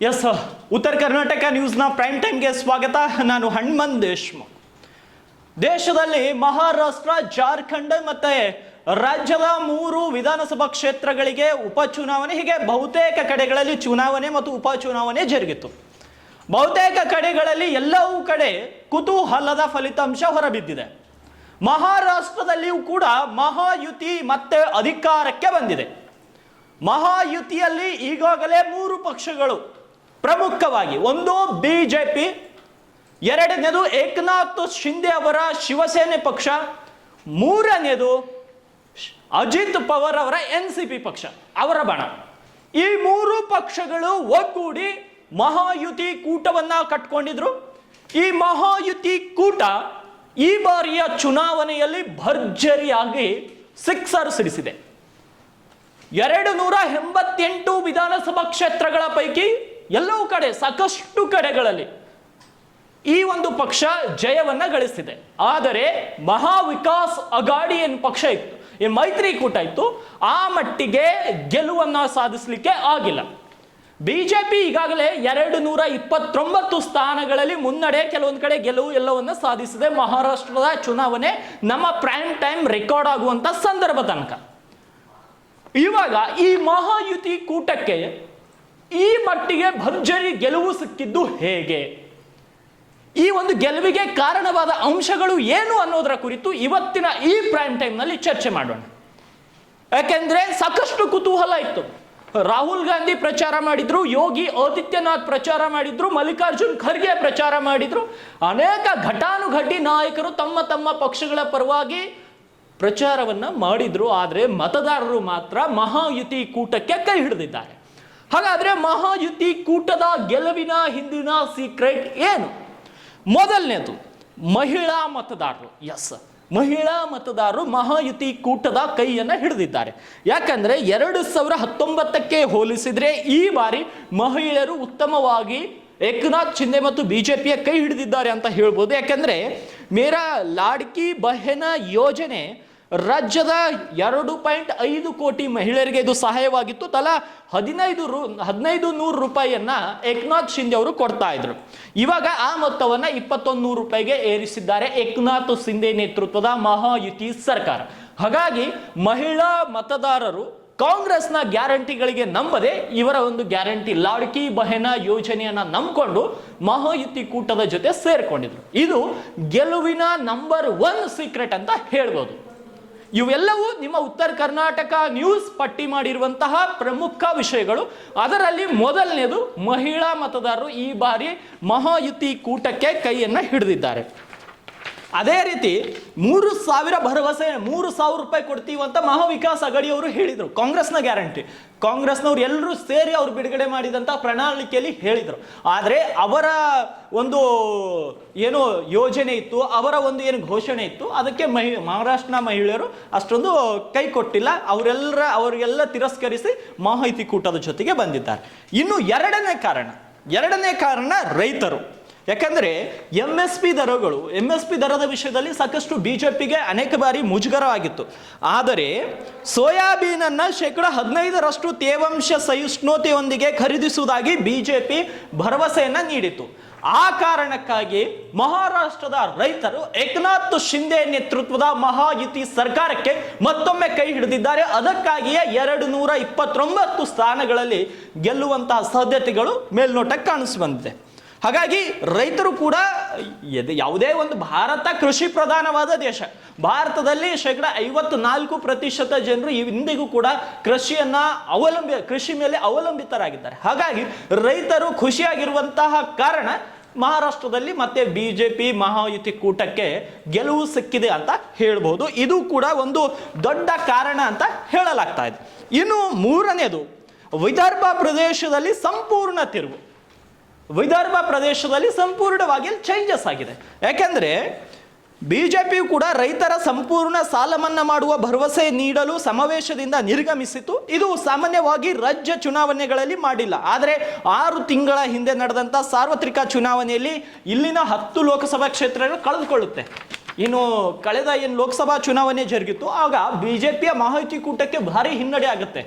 S, ಉತ್ತರ Karnataka ನ್ಯೂಸ್ನ prime ಟೈಮ್ಗೆ ಸ್ವಾಗತ. ನಾನು ಹನುಮಂತ್ ದೇಶ್ಮುಖ್. ದೇಶದಲ್ಲಿ ಮಹಾರಾಷ್ಟ್ರ, ಜಾರ್ಖಂಡ್ ಮತ್ತೆ ರಾಜ್ಯದ 3 ವಿಧಾನಸಭಾ ಕ್ಷೇತ್ರಗಳಿಗೆ ಉಪಚುನಾವಣೆ, ಹೀಗೆ ಬಹುತೇಕ ಕಡೆಗಳಲ್ಲಿ ಚುನಾವಣೆ ಮತ್ತು ಉಪಚುನಾವಣೆ ಜರುಗಿತು. ಬಹುತೇಕ ಕಡೆಗಳಲ್ಲಿ ಎಲ್ಲವೂ ಕಡೆ ಕುತೂಹಲದ ಫಲಿತಾಂಶ ಹೊರಬಿದ್ದಿದೆ. ಮಹಾರಾಷ್ಟ್ರದಲ್ಲಿಯೂ ಕೂಡ ಮಹಾಯುತಿ ಮತ್ತೆ ಅಧಿಕಾರಕ್ಕೆ ಬಂದಿದೆ. ಮಹಾಯುತಿಯಲ್ಲಿ ಈಗಾಗಲೇ 3 ಪಕ್ಷಗಳು ಪ್ರಮುಖವಾಗಿ, ಒಂದು ಬಿಜೆಪಿ, ಎರಡನೇದು ಏಕನಾಥ್ ಶಿಂದೆ ಅವರ ಶಿವಸೇನೆ ಪಕ್ಷ, ಮೂರನೇದು ಅಜಿತ್ ಪವಾರ್ ಅವರ ಎನ್ಸಿಪಿ ಪಕ್ಷ, ಅವರ ಬಣ. ಈ 3 ಪಕ್ಷಗಳು ಒಗ್ಗೂಡಿ ಮಹಾಯುತಿ ಕೂಟವನ್ನ ಕಟ್ಕೊಂಡಿದ್ರು. ಈ ಮಹಾಯುತಿ ಕೂಟ ಈ ಬಾರಿಯ ಚುನಾವಣೆಯಲ್ಲಿ ಭರ್ಜರಿಯಾಗಿ ಸಿಕ್ಸರ್ ಸಿಡಿಸಿದೆ. 288 ವಿಧಾನಸಭಾ ಕ್ಷೇತ್ರಗಳ ಪೈಕಿ ಎಲ್ಲವೂ ಕಡೆ, ಸಾಕಷ್ಟು ಕಡೆಗಳಲ್ಲಿ ಈ ಒಂದು ಪಕ್ಷ ಜಯವನ್ನ ಗಳಿಸಿದೆ. ಆದರೆ ಮಹಾವಿಕಾಸ್ ಅಘಾಡಿ ಏನು ಪಕ್ಷ ಇತ್ತು, ಏನು ಮೈತ್ರಿಕೂಟ ಇತ್ತು, ಆ ಮಟ್ಟಿಗೆ ಗೆಲುವನ್ನ ಸಾಧಿಸಲಿಕ್ಕೆ ಆಗಿಲ್ಲ. ಬಿಜೆಪಿ ಈಗಾಗಲೇ 229 ಸ್ಥಾನಗಳಲ್ಲಿ ಮುನ್ನಡೆ, ಕೆಲವೊಂದು ಕಡೆ ಗೆಲುವು ಎಲ್ಲವನ್ನ ಸಾಧಿಸಿದೆ. ಮಹಾರಾಷ್ಟ್ರದ ಚುನಾವಣೆ ನಮ್ಮ ಪ್ರೈಮ್ ಟೈಮ್ ರೆಕಾರ್ಡ್ ಆಗುವಂತ ಸಂದರ್ಭ ತನಕ. ಇವಾಗ ಈ ಮಹಾಯುತಿ ಕೂಟಕ್ಕೆ ಈ ಮಟ್ಟಿಗೆ ಭರ್ಜರಿ ಗೆಲುವು ಸಿಕ್ಕಿದ್ದು ಹೇಗೆ, ಈ ಒಂದು ಗೆಲುವಿಗೆ ಕಾರಣವಾದ ಅಂಶಗಳು ಏನು ಅನ್ನೋದರ ಕುರಿತು ಇವತ್ತಿನ ಈ ಪ್ರೈಮ್ ಟೈಮ್ ನಲ್ಲಿ ಚರ್ಚೆ ಮಾಡೋಣ. ಯಾಕೆಂದ್ರೆ ಸಾಕಷ್ಟು ಕುತೂಹಲ ಇತ್ತು. ರಾಹುಲ್ ಗಾಂಧಿ ಪ್ರಚಾರ ಮಾಡಿದ್ರು, ಯೋಗಿ ಆದಿತ್ಯನಾಥ್ ಪ್ರಚಾರ ಮಾಡಿದ್ರು, ಮಲ್ಲಿಕಾರ್ಜುನ್ ಖರ್ಗೆ ಪ್ರಚಾರ ಮಾಡಿದ್ರು, ಅನೇಕ ಘಟಾನುಘಟಿ ನಾಯಕರು ತಮ್ಮ ತಮ್ಮ ಪಕ್ಷಗಳ ಪರವಾಗಿ ಪ್ರಚಾರವನ್ನ ಮಾಡಿದ್ರು. ಆದರೆ ಮತದಾರರು ಮಾತ್ರ ಮಹಾಯುತಿ ಕೂಟಕ್ಕೆ ಕೈ ಹಿಡಿದಿದ್ದಾರೆ. ಹಾಗಾದ್ರೆ ಮಹಾಯುತಿ ಕೂಟದ ಗೆಲುವಿನ ಹಿಂದಿನ ಸೀಕ್ರೆಟ್ ಏನು? ಮೊದಲನೇದು ಮಹಿಳಾ ಮತದಾರರು. ಎಸ್, ಮಹಿಳಾ ಮತದಾರರು ಮಹಾಯುತಿ ಕೂಟದ ಕೈಯನ್ನ ಹಿಡಿದಿದ್ದಾರೆ. ಯಾಕಂದ್ರೆ 2019ಕ್ಕೆ ಹೋಲಿಸಿದ್ರೆ ಈ ಬಾರಿ ಮಹಿಳೆಯರು ಉತ್ತಮವಾಗಿ ಏಕನಾಥ್ ಶಿಂದೆ ಮತ್ತು ಬಿಜೆಪಿಯ ಕೈ ಹಿಡಿದಿದ್ದಾರೆ ಅಂತ ಹೇಳ್ಬೋದು. ಯಾಕಂದ್ರೆ ಮೇರಾ ಲಾಡ್ಕಿ ಬಹನ ಯೋಜನೆ ರಾಜ್ಯದ 2.5 ಕೋಟಿ ಮಹಿಳೆಯರಿಗೆ ಇದು ಸಹಾಯವಾಗಿತ್ತು. ತಲಾ 1500 ರೂಪಾಯಿಯನ್ನ ಏಕನಾಥ್ ಶಿಂದೆ ಅವರು ಕೊಡ್ತಾ ಇದ್ರು. ಇವಾಗ ಆ ಮೊತ್ತವನ್ನ 2100 ರೂಪಾಯಿಗೆ ಏರಿಸಿದ್ದಾರೆ ಏಕನಾಥ್ ಶಿಂದೆ ನೇತೃತ್ವದ ಮಹಾಯುತಿ ಸರ್ಕಾರ. ಹಾಗಾಗಿ ಮಹಿಳಾ ಮತದಾರರು ಕಾಂಗ್ರೆಸ್ನ ಗ್ಯಾರಂಟಿಗಳಿಗೆ ನಂಬದೆ ಇವರ ಒಂದು ಗ್ಯಾರಂಟಿ ಲಾಡ್ಕಿ ಬಹನ ಯೋಜನೆಯನ್ನ ನಂಬಿಕೊಂಡು ಮಹಾಯುತಿ ಕೂಟದ ಜೊತೆ ಸೇರ್ಕೊಂಡಿದ್ರು. ಇದು ಗೆಲುವಿನ ನಂಬರ್ 1 ಸೀಕ್ರೆಟ್ ಅಂತ ಹೇಳ್ಬೋದು. ಇವೆಲ್ಲವೂ ನಿಮ್ಮ ಉತ್ತರ ಕರ್ನಾಟಕ ನ್ಯೂಸ್ ಪಟ್ಟಿ ಮಾಡಿರುವಂತಹ ಪ್ರಮುಖ ವಿಷಯಗಳು. ಅದರಲ್ಲಿ ಮೊದಲನೇದು ಮಹಿಳಾ ಮತದಾರರು ಈ ಬಾರಿ ಮಹಾಯುತಿ ಕೂಟಕ್ಕೆ ಕೈಯನ್ನ ಹಿಡಿದಿದ್ದಾರೆ. ಅದೇ ರೀತಿ 3000 ಭರವಸೆ, 3000 ರೂಪಾಯಿ ಕೊಡ್ತೀವಿ ಅಂತ ಮಹಾವಿಕಾಸ್ ಅಘಾಡಿ ಅವರು ಹೇಳಿದರು. ಕಾಂಗ್ರೆಸ್ನ ಗ್ಯಾರಂಟಿ, ಕಾಂಗ್ರೆಸ್ನವ್ರು ಎಲ್ಲರೂ ಸೇರಿ ಅವ್ರು ಬಿಡುಗಡೆ ಮಾಡಿದಂಥ ಪ್ರಣಾಳಿಕೆಯಲ್ಲಿ ಹೇಳಿದರು. ಆದರೆ ಅವರ ಒಂದು ಏನು ಯೋಜನೆ ಇತ್ತು, ಅವರ ಒಂದು ಏನು ಘೋಷಣೆ ಇತ್ತು, ಅದಕ್ಕೆ ಮಹಾರಾಷ್ಟ್ರ ಮಹಿಳೆಯರು ಅಷ್ಟೊಂದು ಕೈ ಕೊಟ್ಟಿಲ್ಲ. ಅವರಿಗೆಲ್ಲ ತಿರಸ್ಕರಿಸಿ ಮಹಾಯುತಿ ಕೂಟದ ಜೊತೆಗೆ ಬಂದಿದ್ದಾರೆ. ಇನ್ನು ಎರಡನೇ ಕಾರಣ ರೈತರು. ಯಾಕಂದ್ರೆ MSP ದರದ ವಿಷಯದಲ್ಲಿ ಸಾಕಷ್ಟು ಬಿಜೆಪಿಗೆ ಅನೇಕ ಬಾರಿ ಮುಜುಗರವಾಗಿತ್ತು. ಆದರೆ ಸೋಯಾಬೀನ್ ಅನ್ನ 15% ತೇವಾಂಶ ಸಹಿಷ್ಣುತೆಯೊಂದಿಗೆ ಖರೀದಿಸುವುದಾಗಿ ಬಿಜೆಪಿ ಭರವಸೆಯನ್ನ ನೀಡಿತು. ಆ ಕಾರಣಕ್ಕಾಗಿ ಮಹಾರಾಷ್ಟ್ರದ ರೈತರು ಏಕನಾಥ್ ಶಿಂದೆ ನೇತೃತ್ವದ ಮಹಾಯುತಿ ಸರ್ಕಾರಕ್ಕೆ ಮತ್ತೊಮ್ಮೆ ಕೈ ಹಿಡಿದಿದ್ದಾರೆ. ಅದಕ್ಕಾಗಿಯೇ 229 ಸ್ಥಾನಗಳಲ್ಲಿ ಗೆಲ್ಲುವಂತಹ ಸಾಧ್ಯತೆಗಳು ಮೇಲ್ನೋಟಕ್ಕೆ ಕಾಣಿಸಿ ಬಂದಿದೆ. ಹಾಗಾಗಿ ರೈತರು ಕೂಡ ಯಾವುದೇ ಒಂದು, ಭಾರತ ಕೃಷಿ ಪ್ರಧಾನವಾದ ದೇಶ. ಭಾರತದಲ್ಲಿ 54% ಜನರು ಇಂದಿಗೂ ಕೂಡ ಕೃಷಿ ಮೇಲೆ ಅವಲಂಬಿತರಾಗಿದ್ದಾರೆ. ಹಾಗಾಗಿ ರೈತರು ಖುಷಿಯಾಗಿರುವಂತಹ ಕಾರಣ ಮಹಾರಾಷ್ಟ್ರದಲ್ಲಿ ಮತ್ತೆ ಬಿಜೆಪಿ ಮಹಾಯುತಿ ಕೂಟಕ್ಕೆ ಗೆಲುವು ಸಿಕ್ಕಿದೆ ಅಂತ ಹೇಳ್ಬೋದು. ಇದು ಕೂಡ ಒಂದು ದೊಡ್ಡ ಕಾರಣ ಅಂತ ಹೇಳಲಾಗ್ತಾ ಇದೆ. ಇನ್ನು ಮೂರನೇದು ವಿದರ್ಭ ಪ್ರದೇಶದಲ್ಲಿ ಸಂಪೂರ್ಣ ತಿರುವು. ವಿದರ್ಭ ಪ್ರದೇಶದಲ್ಲಿ ಸಂಪೂರ್ಣವಾಗಿ ಚೇಂಜಸ್ ಆಗಿದೆ. ಯಾಕೆಂದ್ರೆ ಬಿಜೆಪಿಯು ಕೂಡ ರೈತರ ಸಂಪೂರ್ಣ ಸಾಲ ಮನ್ನಾ ಮಾಡುವ ಭರವಸೆ ನೀಡಲು ಸಮಾವೇಶದಿಂದ ನಿರ್ಗಮಿಸಿತು. ಇದು ಸಾಮಾನ್ಯವಾಗಿ ರಾಜ್ಯ ಚುನಾವಣೆಗಳಲ್ಲಿ ಮಾಡಿಲ್ಲ. ಆದರೆ 6 ತಿಂಗಳ ಹಿಂದೆ ನಡೆದಂಥ ಸಾರ್ವತ್ರಿಕ ಚುನಾವಣೆಯಲ್ಲಿ ಇಲ್ಲಿನ 10 ಲೋಕಸಭಾ ಕ್ಷೇತ್ರಗಳು ಕಳೆದುಕೊಳ್ಳುತ್ತೆ. ಇನ್ನು ಕಳೆದ ಲೋಕಸಭಾ ಚುನಾವಣೆ ಜರುಗಿತ್ತು, ಆಗ ಬಿಜೆಪಿಯ ಮಹಾಯುತಿ ಕೂಟಕ್ಕೆ ಭಾರಿ ಹಿನ್ನಡೆ ಆಗುತ್ತೆ.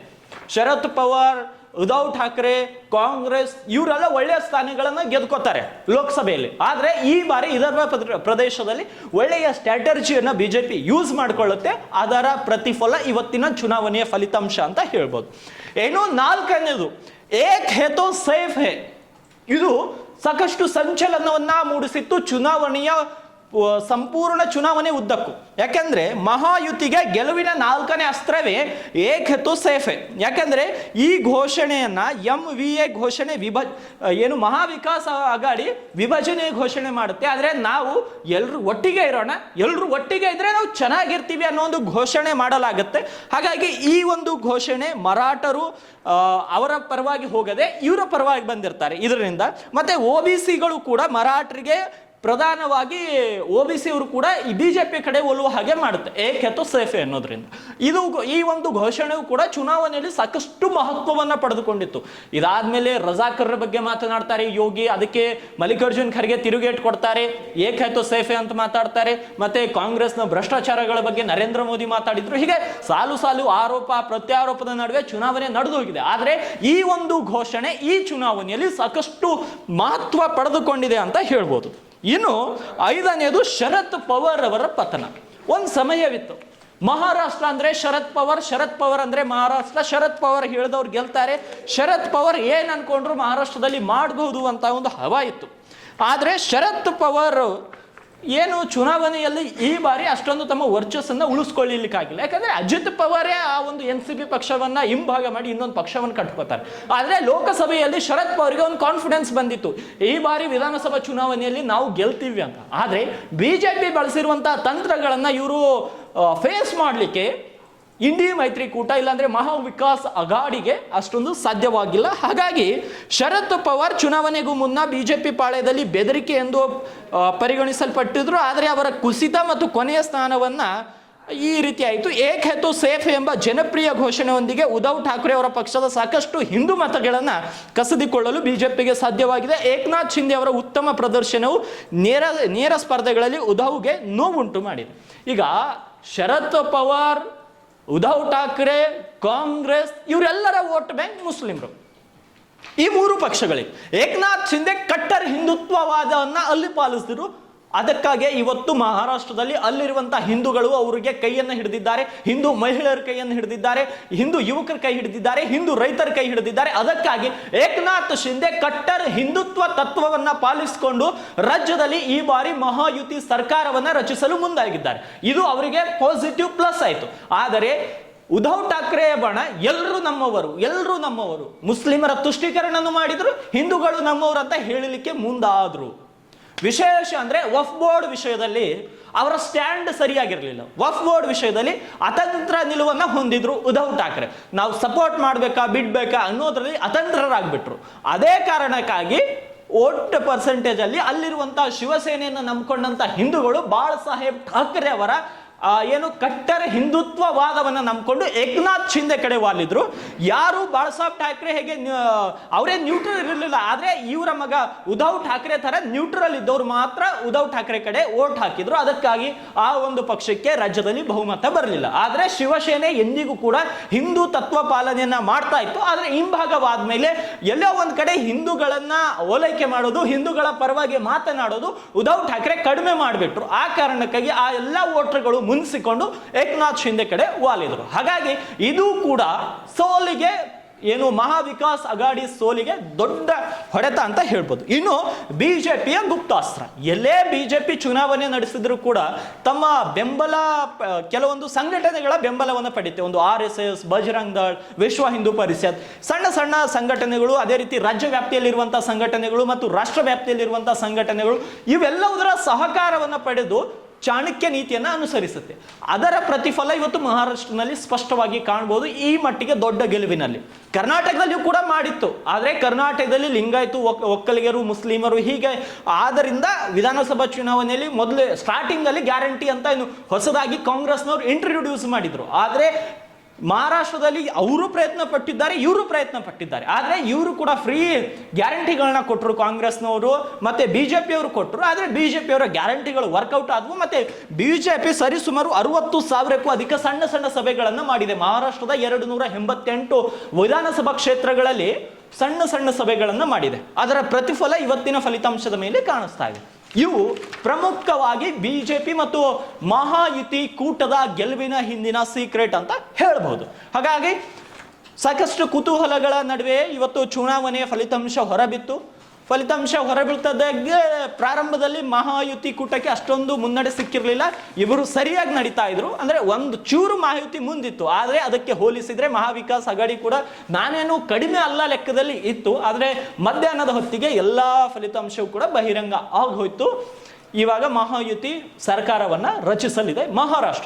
ಶರದ್ ಪವಾರ್ ಉದ್ಧವ್ ಠಾಕ್ರೆ, ಕಾಂಗ್ರೆಸ್ ಇವರೆಲ್ಲ ಒಳ್ಳೆಯ ಸ್ಥಾನಗಳನ್ನ ಗೆದ್ಕೋತಾರೆ ಲೋಕಸಭೆಯಲ್ಲಿ. ಆದ್ರೆ ಈ ಬಾರಿ ವಿದರ್ಭ ಪ್ರದೇಶದಲ್ಲಿ ಒಳ್ಳೆಯ ಸ್ಟ್ರಾಟಜಿಯನ್ನ ಬಿಜೆಪಿ ಯೂಸ್ ಮಾಡ್ಕೊಳ್ಳುತ್ತೆ. ಅದರ ಪ್ರತಿಫಲ ಇವತ್ತಿನ ಚುನಾವಣೆಯ ಫಲಿತಾಂಶ ಅಂತ ಹೇಳ್ಬೋದು. ಏನು ನಾಲ್ಕನೇದು ಏಕ್ ಹೇ ತೋ ಸೇಫ್ ಹೇ. ಇದು ಸಾಕಷ್ಟು ಸಂಚಲನವನ್ನ ಮೂಡಿಸಿತ್ತು ಚುನಾವಣೆಯ ಸಂಪೂರ್ಣ ಚುನಾವಣೆ ಉದ್ದಕ್ಕೂ. ಯಾಕೆಂದ್ರೆ ಮಹಾಯುತಿಗೆ ಗೆಲುವಿನ ನಾಲ್ಕನೇ ಅಸ್ತ್ರವೇ ಏಕ್ ಹೇ ತೋ ಸೇಫ್ ಹೇ. ಯಾಕೆಂದ್ರೆ ಈ ಘೋಷಣೆಯನ್ನ MVA ಘೋಷಣೆ ಏನು ಮಹಾವಿಕಾಸ್ ಅಘಾಡಿ ವಿಭಜನೆ ಘೋಷಣೆ ಮಾಡುತ್ತೆ. ಆದ್ರೆ ನಾವು ಎಲ್ರು ಒಟ್ಟಿಗೆ ಇರೋಣ, ಎಲ್ರು ಒಟ್ಟಿಗೆ ಇದ್ರೆ ನಾವು ಚೆನ್ನಾಗಿರ್ತೀವಿ ಅನ್ನೋ ಒಂದು ಘೋಷಣೆ ಮಾಡಲಾಗುತ್ತೆ. ಹಾಗಾಗಿ ಈ ಒಂದು ಘೋಷಣೆ ಮರಾಠರು ಅವರ ಪರವಾಗಿ ಹೋಗದೆ ಇವರ ಪರವಾಗಿ ಬಂದಿರ್ತಾರೆ ಇದರಿಂದ. ಮತ್ತೆ OBCಗಳು ಕೂಡ ಮರಾಠರಿಗೆ ಪ್ರಧಾನವಾಗಿ OBC ಅವರು ಕೂಡ ಈ ಬಿಜೆಪಿ ಕಡೆ ಒಲುವ ಹಾಗೆ ಮಾಡುತ್ತೆ ಏಕ್ ಹೇ ತೋ ಸೇಫ್ ಅನ್ನೋದ್ರಿಂದ. ಈ ಒಂದು ಘೋಷಣೆಯು ಕೂಡ ಚುನಾವಣೆಯಲ್ಲಿ ಸಾಕಷ್ಟು ಮಹತ್ವವನ್ನ ಪಡೆದುಕೊಂಡಿತ್ತು. ಇದಾದ್ಮೇಲೆ ರಜಾಕರ್ರ ಬಗ್ಗೆ ಮಾತನಾಡ್ತಾರೆ ಯೋಗಿ, ಅದಕ್ಕೆ ಮಲ್ಲಿಕಾರ್ಜುನ್ ಖರ್ಗೆ ತಿರುಗೇಟ್ ಕೊಡ್ತಾರೆ, ಏಕ್ ಹೇ ತೋ ಸೇಫ್ ಅಂತ ಮಾತಾಡ್ತಾರೆ. ಮತ್ತೆ ಕಾಂಗ್ರೆಸ್ನ ಭ್ರಷ್ಟಾಚಾರಗಳ ಬಗ್ಗೆ ನರೇಂದ್ರ ಮೋದಿ ಮಾತಾಡಿದ್ರು. ಹೀಗೆ ಸಾಲು ಸಾಲು ಆರೋಪ ಪ್ರತ್ಯಾರೋಪದ ನಡುವೆ ಚುನಾವಣೆ ನಡೆದು ಹೋಗಿದೆ. ಆದ್ರೆ ಈ ಒಂದು ಘೋಷಣೆ ಈ ಚುನಾವಣೆಯಲ್ಲಿ ಸಾಕಷ್ಟು ಮಹತ್ವ ಪಡೆದುಕೊಂಡಿದೆ ಅಂತ ಹೇಳ್ಬೋದು. ಇನ್ನು ಐದನೇದು ಶರದ್ ಪವಾರ್ ಅವರ ಪತನ. ಒಂದು ಸಮಯವಿತ್ತು ಮಹಾರಾಷ್ಟ್ರ ಅಂದ್ರೆ ಶರದ್ ಪವಾರ್ ಅಂದ್ರೆ ಮಹಾರಾಷ್ಟ್ರ, ಶರದ್ ಪವಾರ್ ಹೇಳಿದವ್ರು ಗೆಲ್ತಾರೆ, ಶರದ್ ಪವಾರ್ ಏನ್ ಅನ್ಕೊಂಡ್ರು ಮಹಾರಾಷ್ಟ್ರದಲ್ಲಿ ಮಾಡಬಹುದು ಅಂತ ಒಂದು ಹವಾ ಇತ್ತು. ಆದ್ರೆ ಶರದ್ ಪವಾರ್ ಏನು ಚುನಾವಣೆಯಲ್ಲಿ ಈ ಬಾರಿ ಅಷ್ಟೊಂದು ತಮ್ಮ ವರ್ಚಸ್ಸನ್ನ ಉಳಿಸ್ಕೊಳ್ಳಿಕ್ಕಾಗಿಲ್ಲ. ಯಾಕಂದ್ರೆ ಅಜಿತ್ ಪವಾರೇ ಆ ಒಂದು NCP ಪಕ್ಷವನ್ನ ಹಿಂಭಾಗ ಮಾಡಿ ಇನ್ನೊಂದು ಪಕ್ಷವನ್ನು ಕಟ್ಕೋತಾರೆ. ಆದ್ರೆ ಲೋಕಸಭೆಯಲ್ಲಿ ಶರದ್ ಪವಾರ್ಗೆ ಒಂದು ಕಾನ್ಫಿಡೆನ್ಸ್ ಬಂದಿತ್ತು, ಈ ಬಾರಿ ವಿಧಾನಸಭಾ ಚುನಾವಣೆಯಲ್ಲಿ ನಾವು ಗೆಲ್ತೀವಿ ಅಂತ. ಆದ್ರೆ ಬಿಜೆಪಿ ಬಳಸಿರುವಂತಹ ತಂತ್ರಗಳನ್ನ ಇವರು ಫೇಸ್ ಮಾಡಲಿಕ್ಕೆ ಇಂಡಿ ಮೈತ್ರಿಕೂಟ ಇಲ್ಲಾಂದ್ರೆ ಮಹಾವಿಕಾಸ್ ಅಘಾಡಿಗೆ ಅಷ್ಟೊಂದು ಸಾಧ್ಯವಾಗಿಲ್ಲ. ಹಾಗಾಗಿ ಶರದ್ ಪವಾರ್ ಚುನಾವಣೆಗೂ ಮುನ್ನ ಬಿಜೆಪಿ ಪಾಳ್ಯದಲ್ಲಿ ಬೆದರಿಕೆ ಎಂದು ಪರಿಗಣಿಸಲ್ಪಟ್ಟಿದ್ರು. ಆದರೆ ಅವರ ಕುಸಿತ ಮತ್ತು ಕೊನೆಯ ಸ್ಥಾನವನ್ನ ಈ ರೀತಿ ಆಯಿತು. ಏಕ್ ಹೇ ತೋ ಸೇಫ್ ಎಂಬ ಜನಪ್ರಿಯ ಘೋಷಣೆಯೊಂದಿಗೆ ಉದ್ಧವ್ ಠಾಕ್ರೆ ಅವರ ಪಕ್ಷದ ಸಾಕಷ್ಟು ಹಿಂದೂ ಮತಗಳನ್ನು ಕಸಿದುಕೊಳ್ಳಲು ಬಿಜೆಪಿಗೆ ಸಾಧ್ಯವಾಗಿದೆ. ಏಕನಾಥ್ ಶಿಂದೆ ಅವರ ಉತ್ತಮ ಪ್ರದರ್ಶನವು ನೇರ ಸ್ಪರ್ಧೆಗಳಲ್ಲಿ ಉದ್ಧವ್ಗೆ ನೋವುಂಟು ಮಾಡಿದೆ. ಈಗ ಶರದ್ ಪವಾರ್, ಉದ್ಧವ್ ಠಾಕ್ರೆ, ಕಾಂಗ್ರೆಸ್ ಇವರೆಲ್ಲರ ವೋಟ್ ಬ್ಯಾಂಕ್ ಮುಸ್ಲಿಮರು. ಈ ಮೂರು ಪಕ್ಷಗಳಿಗೆ ಏಕನಾಥ್ ಶಿಂದೆ ಕಟ್ಟರ್ ಹಿಂದುತ್ವವಾದವನ್ನ ಅಲ್ಲಿ ಪಾಲಿಸಿದ್ರು. ಅದಕ್ಕಾಗಿ ಇವತ್ತು ಮಹಾರಾಷ್ಟ್ರದಲ್ಲಿ ಅಲ್ಲಿರುವಂತಹ ಹಿಂದೂಗಳು ಅವರಿಗೆ ಕೈಯನ್ನು ಹಿಡಿದಿದ್ದಾರೆ, ಹಿಂದೂ ಮಹಿಳೆಯರ ಕೈಯನ್ನು ಹಿಡಿದಿದ್ದಾರೆ, ಹಿಂದೂ ಯುವಕರ ಕೈ ಹಿಡಿದಿದ್ದಾರೆ, ಹಿಂದೂ ರೈತರ ಕೈ ಹಿಡಿದಿದ್ದಾರೆ. ಅದಕ್ಕಾಗಿ ಏಕನಾಥ್ ಶಿಂದೆ ಕಟ್ಟರ್ ಹಿಂದುತ್ವ ತತ್ವವನ್ನ ಪಾಲಿಸಿಕೊಂಡು ರಾಜ್ಯದಲ್ಲಿ ಈ ಬಾರಿ ಮಹಾಯುತಿ ಸರ್ಕಾರವನ್ನ ರಚಿಸಲು ಮುಂದಾಗಿದ್ದಾರೆ. ಇದು ಅವರಿಗೆ ಪಾಸಿಟಿವ್ ಪ್ಲಸ್ ಆಯಿತು. ಆದರೆ ಉದ್ಧವ್ ಠಾಕ್ರೆ ಬಣ ಎಲ್ಲರೂ ನಮ್ಮವರು, ಮುಸ್ಲಿಮರ ತುಷ್ಟೀಕರಣವನ್ನು ಮಾಡಿದ್ರು, ಹಿಂದೂಗಳು ನಮ್ಮವರು ಅಂತ ಹೇಳಲಿಕ್ಕೆ ಮುಂದಾದ್ರು. ವಿಶೇಷ ಅಂದ್ರೆ ವಫ್ ಬೋರ್ಡ್ ವಿಷಯದಲ್ಲಿ ಅವರ ಸ್ಟ್ಯಾಂಡ್ ಸರಿಯಾಗಿರಲಿಲ್ಲ. ವಫ್ ಬೋರ್ಡ್ ವಿಷಯದಲ್ಲಿ ಅತಂತ್ರ ನಿಲುವನ್ನ ಹೊಂದಿದ್ರು ಉದ್ಧವ್ ಠಾಕ್ರೆ. ನಾವು ಸಪೋರ್ಟ್ ಮಾಡ್ಬೇಕಾ ಬಿಡ್ಬೇಕಾ ಅನ್ನೋದ್ರಲ್ಲಿ ಅತಂತ್ರರಾಗ್ಬಿಟ್ರು. ಅದೇ ಕಾರಣಕ್ಕಾಗಿ ವೋಟ್ ಪರ್ಸೆಂಟೇಜ್ ಅಲ್ಲಿ ಅಲ್ಲಿರುವಂತಹ ಶಿವಸೇನೆಯನ್ನು ನಂಬಿಕೊಂಡಂತ ಹಿಂದೂಗಳು ಬಾಳ್ ಸಾಹೇಬ್ ಠಾಕ್ರೆ ಅವರ ಏನು ಕಟ್ಟರ ಹಿಂದುತ್ವವಾದವನ್ನ ನಂಬಿಕೊಂಡು ಏಕನಾಥ್ ಶಿಂದೆ ಕಡೆ ವಾಲಿದ್ರು. ಯಾರು ಬಾಳಾಸಾಹೇಬ್ ಠಾಕ್ರೆ ಹೇಗೆ ಅವರೇ ನ್ಯೂಟ್ರಲ್ ಇರಲಿಲ್ಲ, ಆದ್ರೆ ಇವರ ಮಗ ಉದ್ಧವ್ ಠಾಕ್ರೆ ತರ ನ್ಯೂಟ್ರಲ್ ಇದ್ದವ್ರು ಮಾತ್ರ ಉದ್ಧವ್ ಠಾಕ್ರೆ ಕಡೆ ವೋಟ್ ಹಾಕಿದ್ರು. ಅದಕ್ಕಾಗಿ ಆ ಒಂದು ಪಕ್ಷಕ್ಕೆ ರಾಜ್ಯದಲ್ಲಿ ಬಹುಮತ ಬರಲಿಲ್ಲ. ಆದ್ರೆ ಶಿವಸೇನೆ ಎಂದಿಗೂ ಕೂಡ ಹಿಂದೂ ತತ್ವ ಪಾಲನೆಯನ್ನ ಮಾಡ್ತಾ ಇತ್ತು. ಆದ್ರೆ ಹಿಂಭಾಗವಾದ ಮೇಲೆ ಎಲ್ಲೋ ಒಂದ್ ಕಡೆ ಹಿಂದೂಗಳನ್ನ ಓಲೈಕೆ ಮಾಡೋದು, ಹಿಂದೂಗಳ ಪರವಾಗಿ ಮಾತನಾಡೋದು ಉದ್ಧವ್ ಠಾಕ್ರೆ ಕಡಿಮೆ ಮಾಡಿಬಿಟ್ರು. ಆ ಕಾರಣಕ್ಕಾಗಿ ಆ ಎಲ್ಲ ವೋಟರ್ಗಳು ಮುನ್ಸಿಕೊಂಡು ಏಕನಾಥ್ ಶಿಂದೆ ಕಡೆ ವಾಲಿದ್ರು. ಹಾಗಾಗಿ ಇದು ಕೂಡ ಸೋಲಿಗೆ ಏನು ಮಹಾವಿಕಾಸ್ ಅಘಾಡಿ ಸೋಲಿಗೆ ದೊಡ್ಡ ಹೊಡೆತ ಅಂತ ಹೇಳ್ಬೋದು. ಇನ್ನು ಬಿಜೆಪಿಯ ಗುಪ್ತಾಸ್ತ್ರ, ಎಲ್ಲೇ ಬಿಜೆಪಿ ಚುನಾವಣೆ ನಡೆಸಿದ್ರು ಕೂಡ ತಮ್ಮ ಬೆಂಬಲ ಕೆಲವೊಂದು ಸಂಘಟನೆಗಳ ಬೆಂಬಲವನ್ನು ಪಡೆಯುತ್ತೆ. ಒಂದು RSS, ಬಜರಂಗ್ ದಳ್, ವಿಶ್ವ ಹಿಂದೂ ಪರಿಷತ್, ಸಣ್ಣ ಸಣ್ಣ ಸಂಘಟನೆಗಳು, ಅದೇ ರೀತಿ ರಾಜ್ಯ ವ್ಯಾಪ್ತಿಯಲ್ಲಿರುವಂತಹ ಸಂಘಟನೆಗಳು ಮತ್ತು ರಾಷ್ಟ್ರ ವ್ಯಾಪ್ತಿಯಲ್ಲಿರುವಂತಹ ಸಂಘಟನೆಗಳು, ಇವೆಲ್ಲವುದರ ಸಹಕಾರವನ್ನು ಪಡೆದು ಚಾಣಕ್ಯ ನೀತಿಯನ್ನು ಅನುಸರಿಸುತ್ತೆ. ಅದರ ಪ್ರತಿಫಲ ಇವತ್ತು ಮಹಾರಾಷ್ಟ್ರನಲ್ಲಿ ಸ್ಪಷ್ಟವಾಗಿ ಕಾಣಬಹುದು. ಈ ಮಟ್ಟಿಗೆ ದೊಡ್ಡ ಗೆಲುವಿನಲ್ಲಿ ಕರ್ನಾಟಕದಲ್ಲಿಯೂ ಕೂಡ ಮಾಡಿತ್ತು. ಆದರೆ ಕರ್ನಾಟಕದಲ್ಲಿ ಲಿಂಗಾಯತು, ಒಕ್ಕಲಿಗರು, ಮುಸ್ಲಿಮರು ಹೀಗೆ ಆದ್ದರಿಂದ ವಿಧಾನಸಭಾ ಚುನಾವಣೆಯಲ್ಲಿ ಮೊದಲೇ ಸ್ಟಾರ್ಟಿಂಗ್ ಅಲ್ಲಿ ಗ್ಯಾರಂಟಿ ಅಂತ ಹೊಸದಾಗಿ ಕಾಂಗ್ರೆಸ್ನವರು ಇಂಟ್ರೊಡ್ಯೂಸ್ ಮಾಡಿದ್ರು. ಆದರೆ ಮಹಾರಾಷ್ಟ್ರದಲ್ಲಿ ಅವರು ಪ್ರಯತ್ನ ಪಟ್ಟಿದ್ದಾರೆ, ಇವರು ಪ್ರಯತ್ನ ಪಟ್ಟಿದ್ದಾರೆ. ಆದರೆ ಇವರು ಕೂಡ ಫ್ರೀ ಗ್ಯಾರಂಟಿಗಳನ್ನ ಕೊಟ್ಟರು ಕಾಂಗ್ರೆಸ್ನವರು, ಮತ್ತೆ ಬಿಜೆಪಿಯವರು ಕೊಟ್ಟರು. ಆದರೆ ಬಿಜೆಪಿಯವರ ಗ್ಯಾರಂಟಿಗಳು ವರ್ಕೌಟ್ ಆದವು. ಮತ್ತೆ ಬಿಜೆಪಿ ಸರಿಸುಮಾರು 60,000ಕ್ಕೂ ಅಧಿಕ ಸಣ್ಣ ಸಣ್ಣ ಸಭೆಗಳನ್ನು ಮಾಡಿದೆ. ಮಹಾರಾಷ್ಟ್ರದ 288 ವಿಧಾನಸಭಾ ಕ್ಷೇತ್ರಗಳಲ್ಲಿ ಸಣ್ಣ ಸಣ್ಣ ಸಭೆಗಳನ್ನು ಮಾಡಿದೆ. ಅದರ ಪ್ರತಿಫಲ ಇವತ್ತಿನ ಫಲಿತಾಂಶದ ಮೇಲೆ ಕಾಣಿಸ್ತಾ ಇದೆ. ಇವು ಪ್ರಮುಖವಾಗಿ ಬಿಜೆಪಿ ಮತ್ತು ಮಹಾಯುತಿ ಕೂಟದ ಗೆಲುವಿನ ಹಿಂದಿನ ಸೀಕ್ರೆಟ್ ಅಂತ ಹೇಳ್ಬಹುದು. ಹಾಗಾಗಿ ಸಾಕಷ್ಟು ಕುತೂಹಲಗಳ ನಡುವೆ ಇವತ್ತು ಚುನಾವಣೆಯ ಫಲಿತಾಂಶ ಹೊರಬಿತ್ತು. ಫಲಿತಾಂಶ ಹೊರಬೀಳ್ತದಾಗೆ ಪ್ರಾರಂಭದಲ್ಲಿ ಮಹಾಯುತಿ ಕೂಟಕ್ಕೆ ಅಷ್ಟೊಂದು ಮುನ್ನಡೆ ಸಿಕ್ಕಿರಲಿಲ್ಲ. ಇವರು ಸರಿಯಾಗಿ ನಡೀತಾ ಇದ್ರು, ಅಂದ್ರೆ ಒಂದು ಚೂರು ಮಹಾಯುತಿ ಮುಂದಿತ್ತು. ಆದರೆ ಅದಕ್ಕೆ ಹೋಲಿಸಿದ್ರೆ ಮಹಾವಿಕಾಸ್ ಅಘಾಡಿ ಕೂಡ ನಾನೇನು ಕಡಿಮೆ ಅಲ್ಲ ಲೆಕ್ಕದಲ್ಲಿ ಇತ್ತು. ಆದರೆ ಮಧ್ಯಾಹ್ನದ ಹೊತ್ತಿಗೆ ಎಲ್ಲಾ ಫಲಿತಾಂಶವೂ ಕೂಡ ಬಹಿರಂಗ ಆಗೋಯ್ತು. ಇವಾಗ ಮಹಾಯುತಿ ಸರ್ಕಾರವನ್ನ ರಚಿಸಲಿದೆ ಮಹಾರಾಷ್ಟ್ರ.